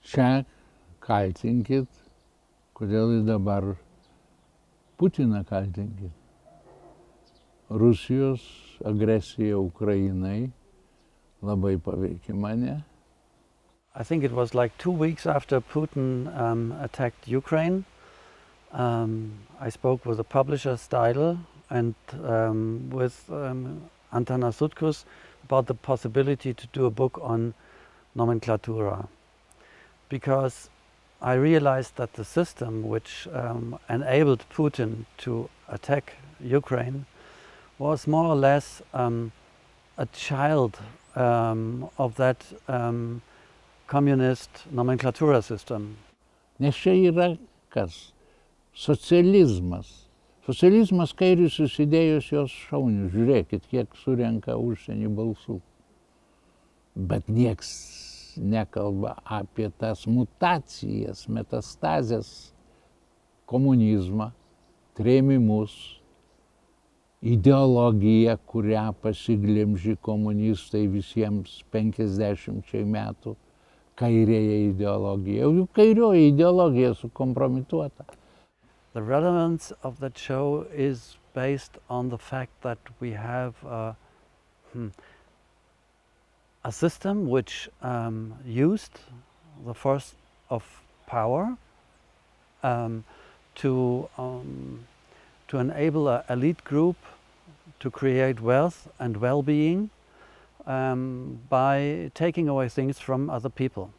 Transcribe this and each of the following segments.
Čia kaltinkit, kodėl ir dabar Putiną kaltinkit. Rusijos agresija Ukrainai labai paveikė mane. I think it was like 2 weeks after Putin attacked Ukraine. I spoke with the publisher Saldus and with Antanu Sutkumi about the possibility to do a book on nomenklatūra. Because I realized that the system which enabled Putin to attack Ukraine was more or less a child of that communist nomenklatūra system. Nes čia yra kas? Socializmas. Socializmas kairiusius idėjus jos šaunius. Žiūrėkit, kiek surenka užsienį balsų. Bet nieks nekalba apie tas mutacijas, metastazės, komunizmą, trėmimus, ideologiją, kurią pasiglemžė komunistai visiems 50 metų, kairėje ideologija. Juk kairioji ideologija sukompromituota. The relevance of that show is based on the fact that we have a system which used the force of power to enable an elite group to create wealth and well-being by taking away things from other people.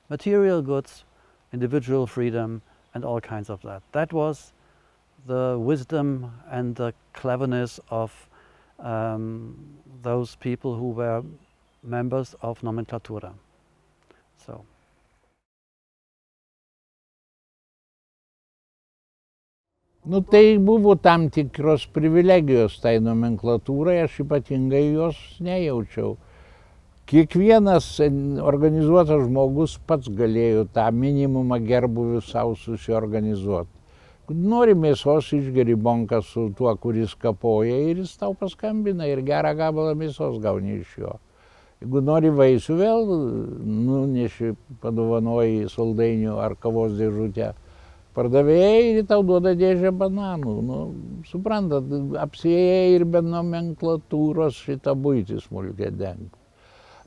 Material goods, individual freedom, and all kinds of that. That was the wisdom and the cleverness of those people who were members of nomenklatūra. So. Nu tai buvo tam tikros privilegijos tai nomenklatūrai, aš ypatingai jos nejaučiau. Kiekvienas organizuotas žmogus pats galėjo tą minimumą gerbūvį savo susiorganizuoti. Nori mėsos, išgeri bonką su tuo, kuris kapoja ir jis tau paskambina ir gerą gabalą mėsos gauni iš jo. Jeigu nori vaisių, vėl nuneši, padovanoji saldainių ar kavos dėžutę pardavėjai ir tau duoda dėžę bananų. Nu, suprantat, apsiėjai ir be nomenklatūros šitą buitį smulkę dengt.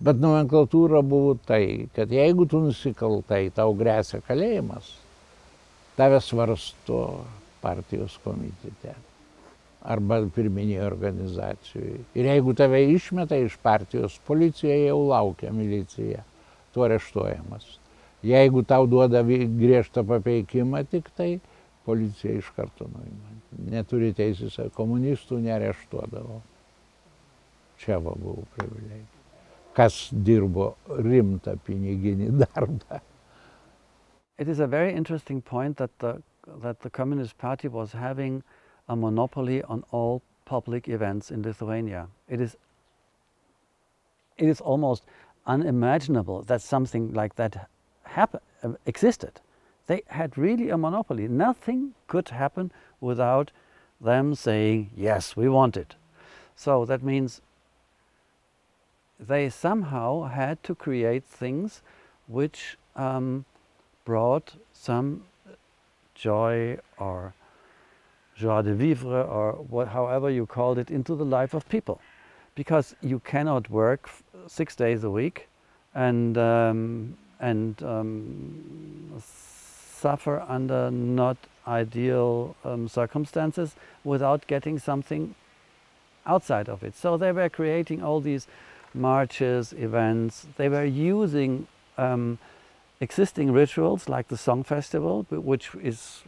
Bet nomenklatūra buvo tai, kad jeigu tu nusikaltai, tau gresia kalėjimas, tave svarsto partijos komitete arba pirminėje organizacijoje. Ir jeigu tave išmeta iš partijos, policija jau laukia, milicija, tu areštuojamas. Jeigu tau duoda griežtą papeikimą, tik tai policija iš karto nuima. Neturi teisės, komunistų neareštuodavo. Čia buvo privilegija. Kas dirbo rimtą piniginį darbą. It is a very interesting point that the Communist Party was having a monopoly on all public events in Lithuania. It is almost unimaginable that something like that existed. They had really a monopoly. Nothing could happen without them saying, yes, we want it. So that means they somehow had to create things which brought some joy or joie de vivre or however you called it into the life of people. Because you cannot work 6 days a week and suffer under not ideal circumstances without getting something outside of it. So they were creating all these marches, events. They were using existing rituals like the song festival, which is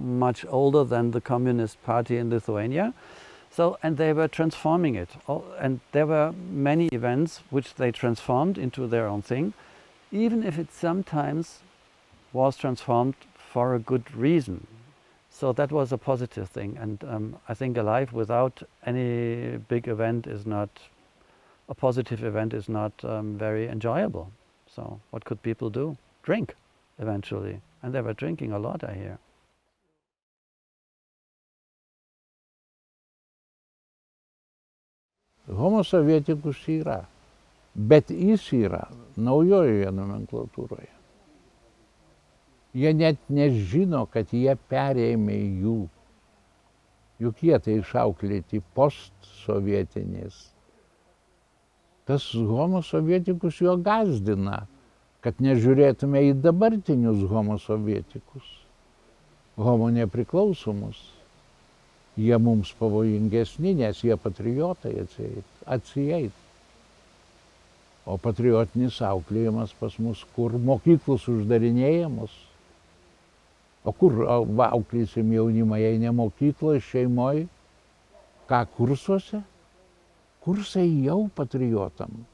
much older than the Communist Party in Lithuania. So, and they were transforming it. And there were many events which they transformed into their own thing, even if it sometimes was transformed for a good reason. So that was a positive thing. And I think a life without any big event is not, a positive event is not very enjoyable. So what could people do? Drink, eventually. And they were drinking a lot, I hear. Homo sovieticus yra, bet jis yra naujojoje nomenklatūroje. Jie net nežino, kad jie perėmė jų. Juk jie tai išauklėti postsovietinės. Tas homo sovietikus jo gazdina, kad nežiūrėtume į dabartinius homo sovietikus, homo nepriklausomus. Jie mums pavojingesni, nes jie patriotai atsieit. O patriotinis auklėjimas pas mus kur? Mokyklos uždarinėjamos. O kur auklėsim jaunimą, jei ne mokykloje, šeimoje? Ką, kursuose? Kursai jau patriotam.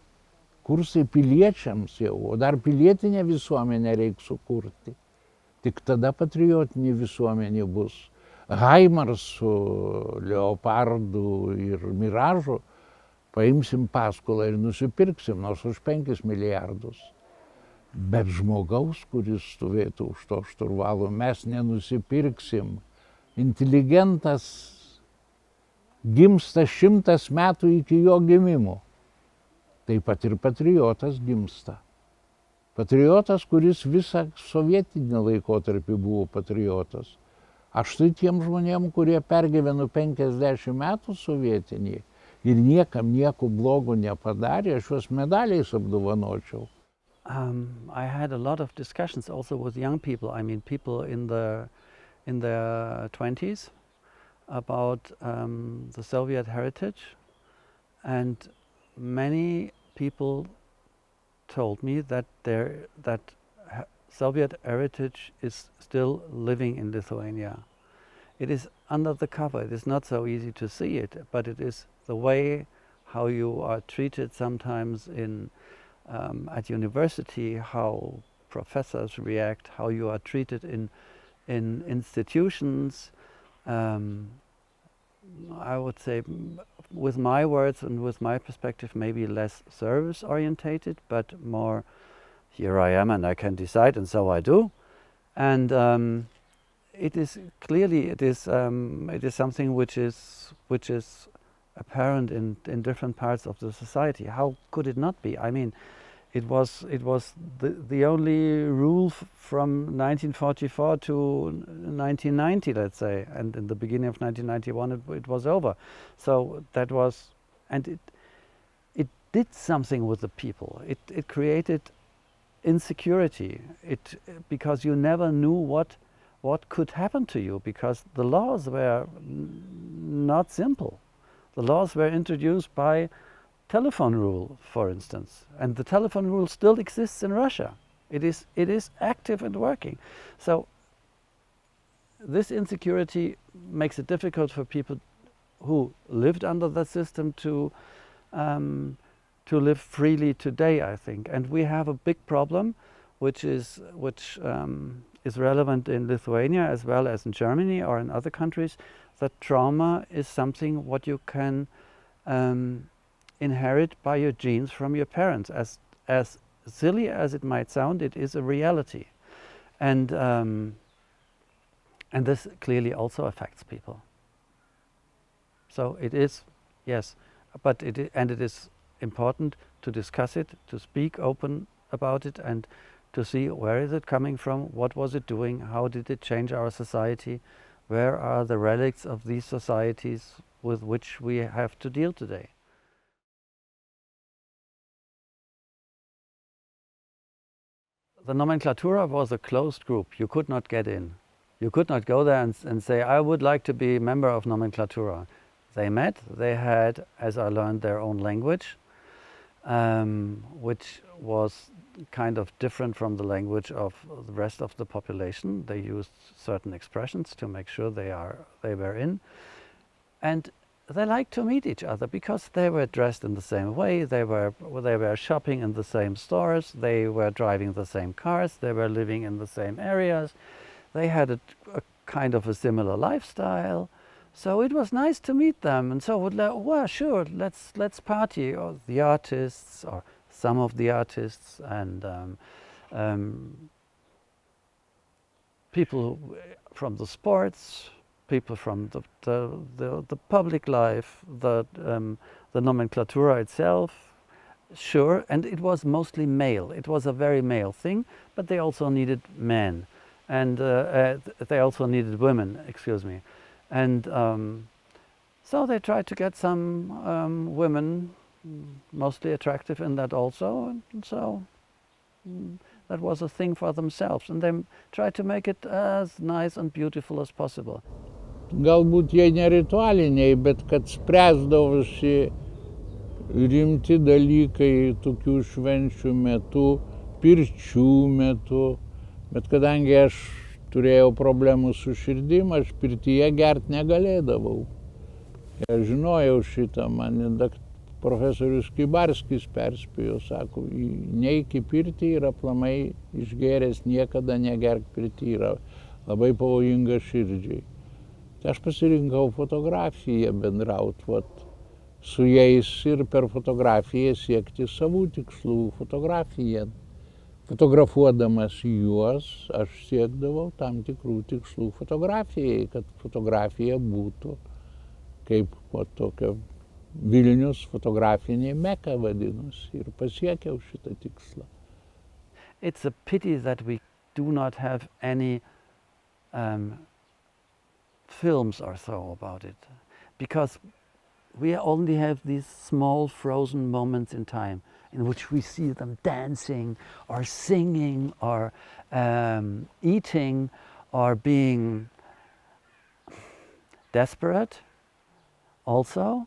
Kursai piliečiams jau, o dar pilietinę visuomenę reikia sukurti. Tik tada patriotinė visuomenė bus. Haimars su Leopardu ir Miražu paimsim paskolą ir nusipirksim, nors už 5 milijardus. Bet žmogaus, kuris stovėtų už to šturvalo, mes nenusipirksim. Inteligentas gimsta 100 metų iki jo gimimo. Taip pat ir patriotas gimsta. Patriotas, kuris visą sovietinį laikotarpį buvo patriotas. Aš tai tiem žmonėm, kurie pergyveno 50 metų sovietinį ir niekam nieko blogo nepadarė, aš juos medaliais apdovanočiau. I had a lot of discussions also with young people, I mean people in their 20s, about the Soviet heritage, and many people told me that Soviet heritage is still living in Lithuania. It is under the cover, it is not so easy to see it, but it is the way how you are treated sometimes at university, how professors react, how you are treated in institutions. I would say, with my words and with my perspective, maybe less service orientated, but more, here I am and I can decide, and so I do. And it is clearly it is something which is apparent in different parts of the society. How could it not be? I mean, it was the only rule from 1944 to 1990, let's say, and in the beginning of 1991 it was over. So that was, and it did something with the people. It created insecurity. Because you never knew what could happen to you, because the laws were not simple. The laws were introduced by telephone rule, for instance, and the telephone rule still exists in Russia. It is active and working. So this insecurity makes it difficult for people who lived under that system to live freely today, I think. And we have a big problem, which is relevant in Lithuania as well as in Germany or in other countries, that trauma is something what you can inherit by your genes from your parents. As silly as it might sound, it is a reality, and this clearly also affects people. So it is, yes, but it is important to discuss it, to speak open about it, and to see where is it coming from, what was it doing, how did it change our society, where are the relics of these societies with which we have to deal today. The nomenklatūra was a closed group. You could not get in. You could not go there and say, I would like to be a member of nomenklatūra. They met, they had, as I learned, their own language, which was kind of different from the language of the rest of the population. They used certain expressions to make sure they were in. And they liked to meet each other because they were dressed in the same way, they were shopping in the same stores, they were driving the same cars, they were living in the same areas, they had a kind of a similar lifestyle. So it was nice to meet them, and so well, sure, let's party. Or the artists, or some of the artists, and people from the sports, people from the public life, the The nomenklatūra itself, sure, and it was mostly male. It was a very male thing, but they also needed men, and they also needed women, excuse me. And so they tried to get some women, mostly attractive in that also, and so that was a thing for themselves, and they tried to make it as nice and beautiful as possible. Galbūt jie ne ritualiniai, bet kad spręsdavosi rimti dalykai tokių švenčių metu, pirčių metu, bet kadangi aš turėjau problemų su širdim, aš pirtyje gert negalėdavau. Aš žinojau šitą, man profesorius Kybarskis perspėjo, sako, neik į pirtį ir aplamai išgėręs niekada negerk pirtį, yra labai pavojinga širdžiai. Tai aš pasirinkau fotografiją bendraut su jais ir per fotografiją siekti savų tikslų. Fotografuodamas juos, aš siekdavau tam tikrų tikslų fotografijai, kad fotografija būtų kaip tokia Vilnius fotografinė meka vadinosi, ir pasiekiau šitą tikslą. It's a pity that we do not have any films or so about it, because we only have these small frozen moments in time in which we see them dancing or singing or eating or being desperate. Also,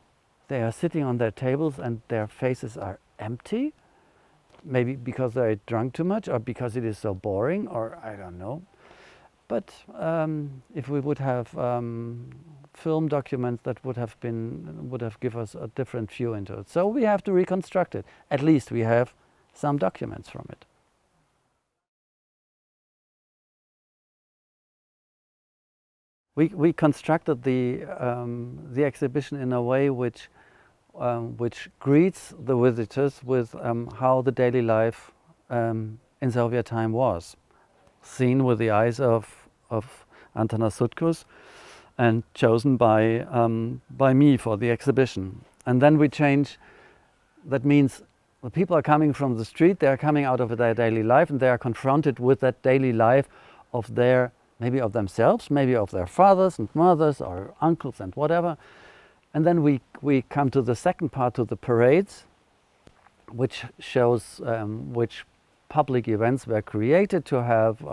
they are sitting on their tables and their faces are empty, maybe because they're drunk too much or because it is so boring, or I don't know. But if we would have film documents, that would have given us a different view into it. So we have to reconstruct it. At least we have some documents from it. We constructed the exhibition in a way which greets the visitors with how the daily life in Soviet time was, seen with the eyes of Antanu Sutkumi and chosen by me for the exhibition. And then we change. That means the people are coming from the street, they are coming out of their daily life, and they are confronted with that daily life of their, maybe of themselves, maybe of their fathers and mothers or uncles and whatever. And then we come to the second part, to the parades, which shows which public events were created to have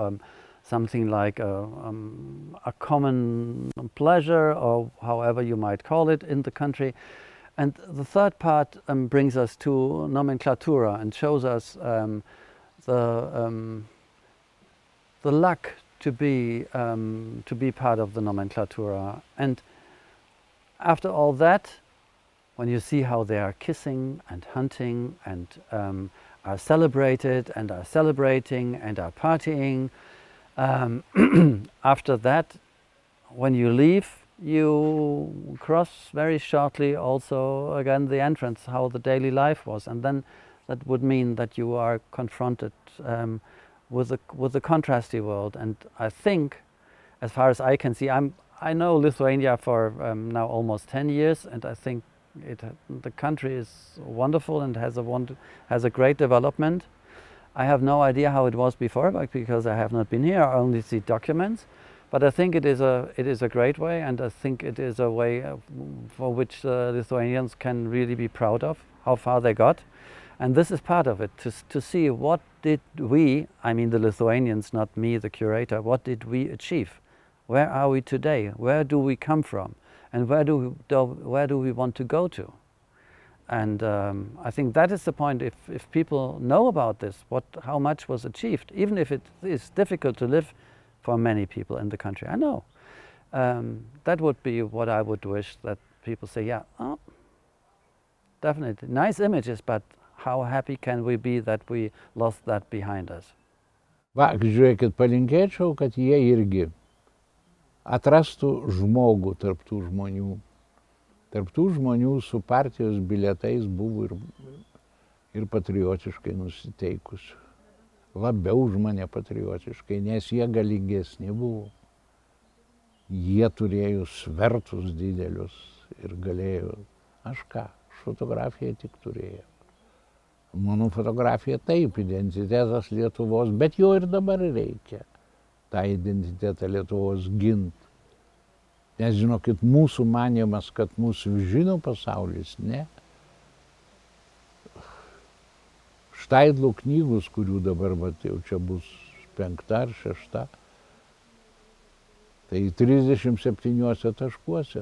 something like a common pleasure, or however you might call it, in the country. And the third part brings us to nomenklatūra and shows us the luck to be part of the nomenklatūra. And after all that, when you see how they are kissing and hunting and are celebrated and are celebrating and are partying, after that, when you leave, you cross very shortly also again the entrance, how the daily life was, and then that would mean that you are confronted with the contrasty world. And I think, as far as I can see, I know Lithuania for now almost 10 years, and I think the country is wonderful and has a great development. I have no idea how it was before, because I have not been here. I only see documents. But I think it is a great way, and I think it is a way for which Lithuanians can really be proud of, how far they got. And this is part of it, to see what did we, I mean the Lithuanians, not me, the curator, what did we achieve? Where are we today? Where do we come from? And where do we want to go to? And I think that is the point. If people know about this, how much was achieved, even if it is difficult to live for many people in the country, I know. That would be what I would wish, that people say, yeah, oh, definitely, nice images, but how happy can we be that we lost that behind us? Va, žiūrėkit, palinkėčiau, kad jie irgi atrastų žmogų tarptų žmonių. Tarptų žmonių su partijos bilietais buvo ir patriotiškai nusiteikusių. Labiau už mane patriotiškai, nes jie galingesni buvo. Jie turėjo svertus didelius ir galėjo, aš ką, fotografiją tik turėjau. Mano fotografija taip, identitetas Lietuvos, bet jo ir dabar reikia, tą identitetą Lietuvos gint. Nes žinokit, mūsų manimas, kad mūsų žino pasaulis, ne. Štaidlo knygos, kurių dabar, jau čia bus 5 ar 6, tai 37 taškuose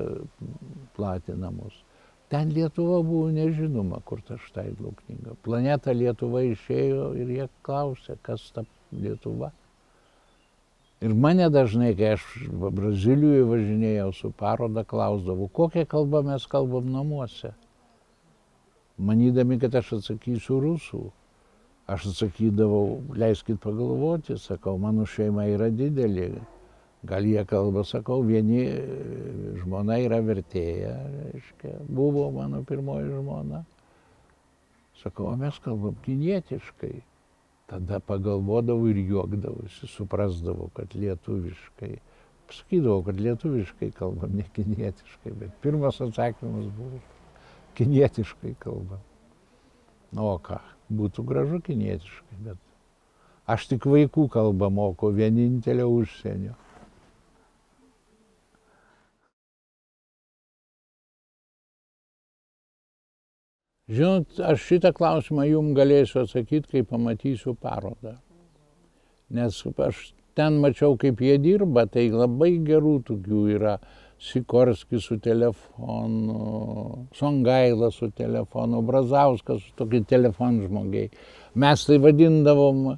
platinamos. Ten Lietuva buvo nežinoma, kur ta Štaidlo knyga. Planeta Lietuva išėjo ir jie klausė, kas ta Lietuva. Ir mane dažnai, kai aš Brazilijoje važinėjau su paroda, klausdavau, kokią kalbą mes kalbam namuose. Manydami, kad aš atsakysiu rusų. Aš atsakydavau, leiskit pagalvoti, sakau, mano šeima yra didelė. Gal jie kalba, sakau, vieni žmona yra vertėja, reiškia, buvo mano pirmoji žmona. Sakau, o mes kalbam kinietiškai. Tada pagalvodavau ir juokdavausi, suprasdavau, kad lietuviškai. Pasakydavau, kad lietuviškai kalbam, ne kinietiškai, bet pirmas atsakymas buvo, kinietiškai kalbam. O ką, būtų gražu kinietiškai, bet aš tik vaikų kalbą moku, vienintelio užsienio. Žinot, aš šitą klausimą jums galėsiu atsakyti, kai pamatysiu parodą. Nes aš ten mačiau, kaip jie dirba, tai labai gerų tokių yra. Sikorskis su telefonu, Songaila su telefonu, Brazauskas su tokiu telefonu žmogiai. Mes tai vadindavom,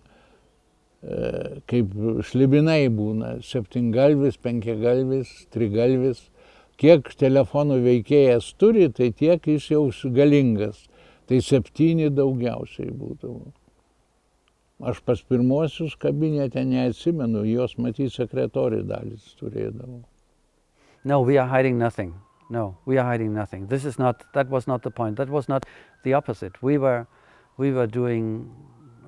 kaip šlibinai būna, 7galvis, 5galvis, 3galvis. Kiek telefonų veikėjas turi, tai tiek jis jau galingas. Tai 7 daugiausiai būdavo. Aš pas pirmosius kabinete neatsimenu, jos matyti sekretoriai dalis turėdavo. No, we are hiding nothing. No, we are hiding nothing. That was not the point. That was not the opposite. We were doing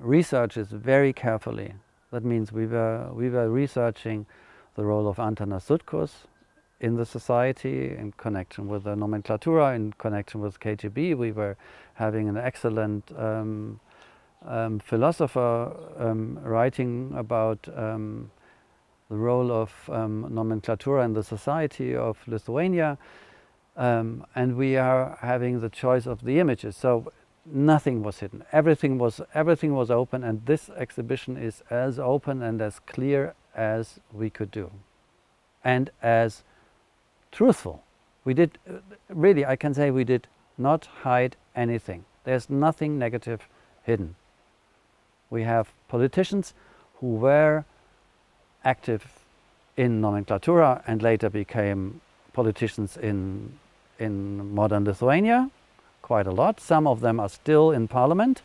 researches very carefully. That means we were researching the role of Antanu Sutkumi in the society in connection with the nomenklatūra, in connection with KGB. We were having an excellent philosopher writing about the role of nomenklatūra in the society of Lithuania, and we are having the choice of the images. So nothing was hidden. Everything was open, and this exhibition is as open and as clear as we could do, and as truthful. We did really, I can say, we did not hide anything. There's nothing negative hidden. We have politicians who were active in nomenklatūra and later became politicians in modern Lithuania, quite a lot. Some of them are still in parliament,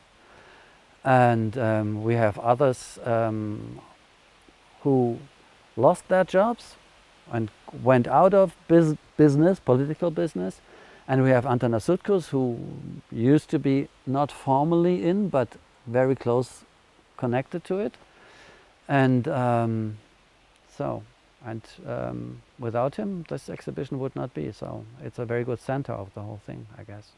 and we have others who lost their jobs and went out of business, political business. And we have Antanu Sutkumi, who used to be not formally in, but very close connected to it. And without him, this exhibition would not be. So it's a very good center of the whole thing, I guess.